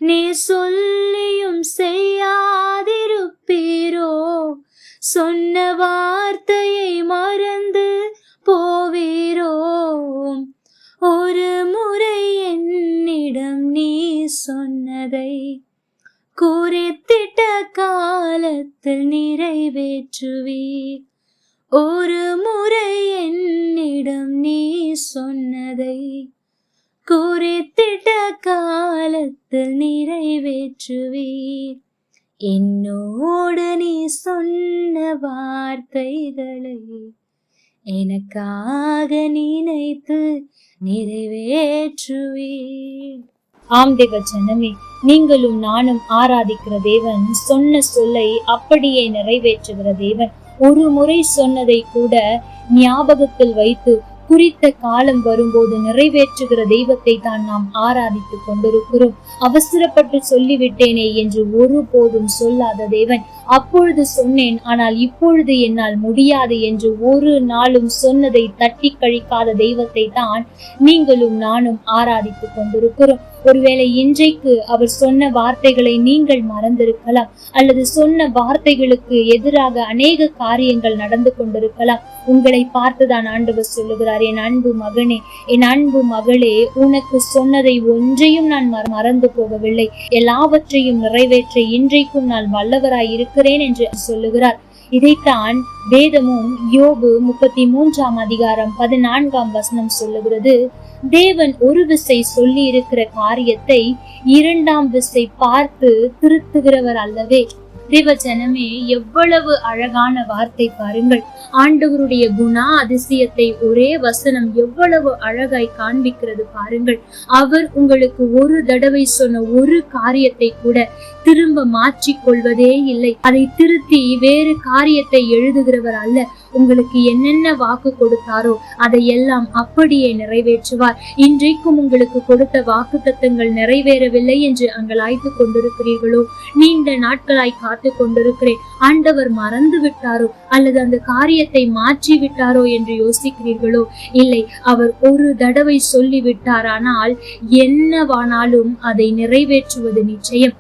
நீ சொல்லியும் செய்யாதிருப்பீரோ? சொன்ன வார்த்தையை மறந்து போவீரோ? ஒரு முறை என்னிடம் நீ சொன்னதை குறித்திட்ட காலத்தில் நிறைவேற்றுவீர். ஒரு முறை என்னிடம் நீ சொன்னதை குறித்திட்ட காலத்தில் நிறைவேற்றுவீர். என்னோடு நீ சொன்ன வார்த்தைகளை எனக்காக நினைத்து நிறைவேற்றுவீர். ஆம் தேவ ஜனமே, நீங்களும் நானும் ஆராதிக்கிற தேவன் சொன்ன சொல்லை அப்படியே நிறைவேற்றுகிற தேவன். ஒரு முறை சொன்னதை கூட ஞாபகத்தில் வைத்து குறித்த காலம் வரும்போது நிறைவேற்றுகிற தெய்வத்தை தான் நாம் ஆராதித்துக் கொண்டிருக்கிறோம். அவசரப்பட்டு சொல்லிவிட்டேனே என்று ஒருபோதும் சொல்லாத தேவன், அப்பொழுது சொன்னேன் ஆனால் இப்பொழுது என்னால் முடியாது என்று ஒரு நாளும் சொன்னதை தட்டி கழிக்காத தெய்வத்தை தான் நீங்களும் நானும் ஆராதித்துக் கொண்டிருக்கிறோம். ஒருவேளை இன்றைக்கு அவர் சொன்ன வார்த்தைகளை நீங்கள் மறந்திருக்கலாம், அல்லது சொன்ன வார்த்தைகளுக்கு எதிராக அநேக காரியங்கள் நடந்து கொண்டிருக்கலாம். உங்களை பார்த்துதான் ஆண்டவர் சொல்லுகிறார், என் அன்பு மகனே, என் அன்பு மகளே, உனக்கு சொன்னதை ஒன்றையும் நான் மறந்து போகவில்லை, எல்லாவற்றையும் நிறைவேற்ற இன்றைக்கும் நான் வல்லவராய் இருக்கிறேன் என்று சொல்லுகிறார். இதைத்தான் வேதமும் யோபு 33:14 சொல்லுகிறது. தேவன் ஒரு விசை சொல்லி இருக்கிற காரியத்தை இரண்டாம் விசை பார்த்து திருத்துகிறவர் அல்லவே. தேவ ஜனமே, எவ்வளவு அழகான வார்த்தை பாருங்கள். ஆண்டவருடைய குணா அதிசயத்தை ஒரே வசனம் எவ்வளவு அழகாய் காண்பிக்கிறது பாருங்கள். அவர் உங்களுக்கு ஒரு தடவை சொன்ன ஒரு காரியத்தை கூட திரும்ப மாற்றிக் கொள்வதே இல்லை. அதை திருத்தி வேறு காரியத்தை எழுதுகிறவர் அல்ல. உங்களுக்கு என்னென்ன வாக்கு கொடுத்தாரோ அதையெல்லாம் அப்படியே நிறைவேற்றுவார். இன்றைக்கும் உங்களுக்கு கொடுத்த வாக்கு தத்தங்கள் நிறைவேறவில்லை என்று அங்கலாய்த்து கொண்டிருக்கிறீர்களோ? நீண்ட நாட்களாய் காத்து கொண்டிருக்கிறேன், ஆண்டவர் மறந்து விட்டாரோ அல்லது அந்த காரியத்தை மாற்றி விட்டாரோ என்று யோசிக்கிறீர்களோ? இல்லை, அவர் ஒரு தடவை சொல்லிவிட்டாரானால் என்னவானாலும் அதை நிறைவேற்றுவது நிச்சயம்.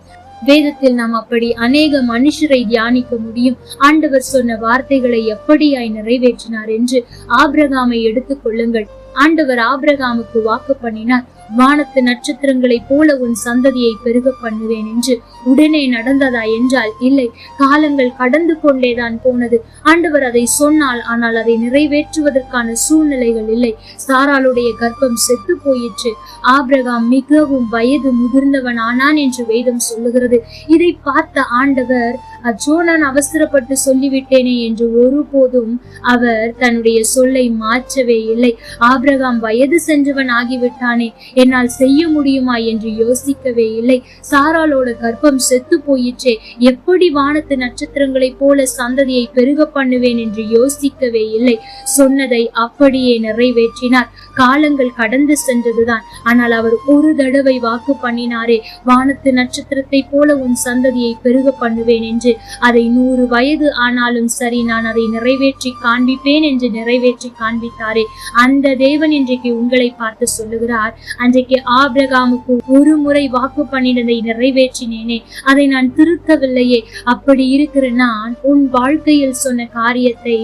வேதத்தில் நாம் அப்படி அநேக மனுஷரை தியானிக்க முடியும். ஆண்டவர் சொன்ன வார்த்தைகளை எப்படியாய் நிறைவேற்றினார் என்று ஆபிரகாமை எடுத்துக் கொள்ளுங்கள். ஆண்டவர் ஆபிரகாமுக்கு வாக்கு பண்ணினார், வானத்து நட்சத்திரங்களை போல உன் சந்ததியை பெருக பண்ணுவேன் என்று. உடனே நடந்ததா என்றால் இல்லை, காலங்கள் கடந்து கொண்டேதான் போனது. ஆண்டவர் அதை சொன்னால், ஆனால் அதை நிறைவேற்றுவதற்கான சூழ்நிலைகள் இல்லை. சாராளுடைய கர்ப்பம் செத்து போயிற்று. ஆபிரகாம் மிகவும் வயது முதிர்ந்தவன் ஆனான் என்று வேதம் சொல்லுகிறது. இதை பார்த்த ஆண்டவர், அச்சோ நான் அவசரப்பட்டு சொல்லிவிட்டேனே என்று ஒருபோதும் அவர் தன்னுடைய சொல்லை மாற்றவே இல்லை. ஆபிரகாம் வயது சென்றவன் ஆகிவிட்டானே, என்னால் செய்ய முடியுமா என்று யோசிக்கவே இல்லை. சாராளோட கர்ப்பம் செத்து போயிற்றே, எப்படி வானத்து நட்சத்திரங்களை போல சந்ததியை பெருக பண்ணுவேன் என்று யோசிக்கவே இல்லை. சொன்னதை அப்படியே நிறைவேற்றினார். காலங்கள் கடந்து சென்றதுதான், ஆனால் அவர் ஒரு தடவை வாக்கு பண்ணினாரே, வானத்து நட்சத்திரத்தை போல உன் சந்ததியை பெருக பண்ணுவேன் என்று. அதை 100 வயது ஆனாலும் சரி, நான் அதை நிறைவேற்றி காண்பிப்பேன் என்று நிறைவேற்றி காண்பித்தாரே, அந்த தேவன் இன்றைக்கு உங்களை பார்த்து சொல்லுகிறார், அன்றைக்கு ஆபிரகாமுக்கு ஒரு முறை வாக்கு பண்ணினதை நிறைவேற்றினேனே, அதை நான் திருத்தவில்லையே. அப்படி இருக்கிற நான் உன் வாழ்க்கையில் சொன்ன காரியத்தை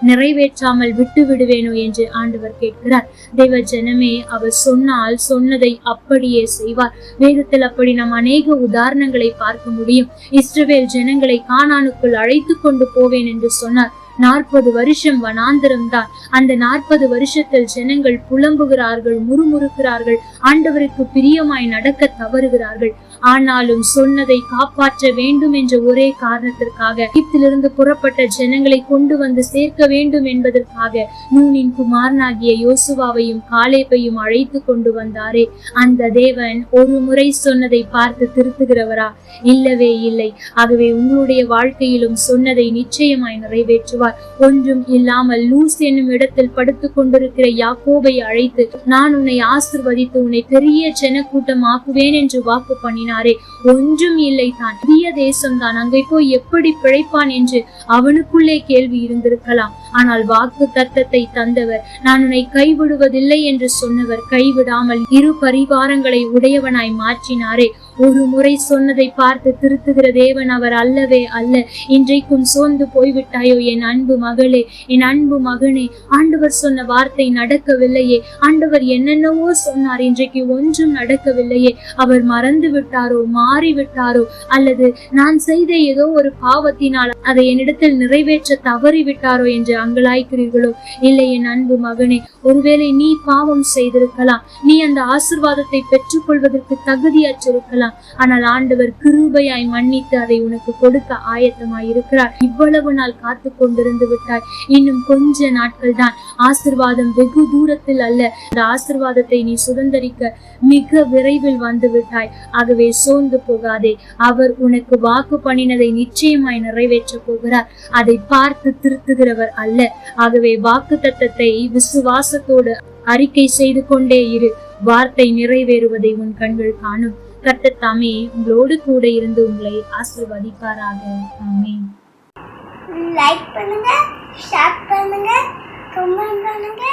நிறைவேற்றாமல் விட்டு விடுவேனோ என்று ஆண்டவர் கேட்கிறார். தேவ ஜனமே, அவர் சொன்னால் சொன்னதை அப்படியே செய்வார். வேதத்தில் அப்படி நாம் அநேக உதாரணங்களை பார்க்க முடியும். இஸ்ரவேல் ஜனங்களை கானானுக்குள் அழைத்து கொண்டு போவேன் என்று சொன்னார். 40 வருஷம் வனாந்திரம் தான். அந்த 40 வருஷத்தில் ஜனங்கள் புலம்புகிறார்கள், முறுமுறுக்கிறார்கள், ஆண்டவருக்கு பிரியமாய் நடக்க தவறுகிறார்கள். ஆனாலும் சொன்னதை காப்பாற்ற வேண்டும் என்ற ஒரே காரணத்திற்காக, எகிப்திலிருந்து புறப்பட்ட ஜனங்களை கொண்டு வந்து சேர்க்க வேண்டும் என்பதற்காக நூனின் குமாரனாகிய யோசுவாவையும் காலேபையும் அழைத்து கொண்டு வந்தாரே, அந்த தேவன் ஒரு முறை சொன்னதை பார்த்து திருத்துகிறவரா? இல்லவே இல்லை. ஆகவே உங்களுடைய வாழ்க்கையிலும் சொன்னதை நிச்சயமாய் நிறைவேற்றுவார். ஒன்றும் இல்லாமல் லூஸ் என்னும் இடத்தில் படுத்துக் கொண்டிருக்கிற யாக்கோபை அழைத்து, நான் உன்னை ஆசிர்வதித்து உன்னை பெரிய ஜன கூட்டம் ஆக்குவேன் என்று வாக்கு பண்ணினாரே, ஒன்றும் இல்லை தான், பெரிய தேசம் தான், அங்கே போய் எப்படி பிழைப்பான் என்று அவனுக்குள்ளே கேள்வி இருந்திருக்கலாம். ஆனால் வாக்கு தத்தத்தை தந்தவர், நான் உன்னை கைவிடுவதில்லை என்று சொன்னவர் கைவிடாமல் இரு பரிவாரங்களை உடையவனாய் மாற்றினாரே. ஒரு முறை சொன்னதை பார்த்து திருத்துகிற தேவன் அவர் அல்லவே அல்ல. இன்றைக்கும் சோர்ந்து போய்விட்டாயோ என் அன்பு மகளே, என் அன்பு மகனே? ஆண்டவர் சொன்ன வார்த்தை நடக்கவில்லையே, ஆண்டவர் என்னென்னவோ சொன்னார், இன்றைக்கு ஒன்றும் நடக்கவில்லையே. அவர் மறந்து விட்டாரோ, மாறிவிட்டாரோ, அல்லது நான் செய்த ஏதோ ஒரு பாவத்தினால் அதை என்னிடத்தில் நிறைவேற்ற தவறிவிட்டாரோ என்று அங்கலாய்க்கிறீர்களோ? இல்லை என் அன்பு மகனே, ஒருவேளை நீ பாவம் செய்திருக்கலாம், நீ அந்த ஆசீர்வாதத்தை பெற்றுக் கொள்வதற்கு தகுதியற்றிருக்கலாம். ஆனால் ஆண்டவர் கிருபையாய் மன்னித்து அதை உனக்கு கொடுக்க ஆயத்தமாய் இருக்கிறார். இவ்வளவு நாள் காத்து கொண்டிருந்து விட்டாய், இன்னும் கொஞ்ச நாட்கள் தான். ஆசீர்வாதம் வெகு தூரத்தில் அல்ல. அந்த ஆசீர்வாதத்தை நீ சுதந்தரிக்க மிக விரைவில் வந்து விட்டாய். ஆகவே சோர்ந்து போகாதே. அவர் உனக்கு வாக்கு பண்ணினதை நிச்சயமாய் நிறைவேற்ற போகிறார். அதை பார்த்து திருத்துகிறவர் அல்ல. ஆகவே வாக்கு தத்தத்தை விசுவாசத்தோடு அறிக்கை செய்து கொண்டே இரு. வார்த்தை நிறைவேறுவதை உன் கண்கள் காணும். கர்த்தர் தாமே உங்களோடு கூட இருந்து உங்களை ஆசீர்வதிப்பாராக. ஆமென். லைக் பண்ணுங்க, ஷேர் பண்ணுங்க, கமெண்ட் பண்ணுங்க.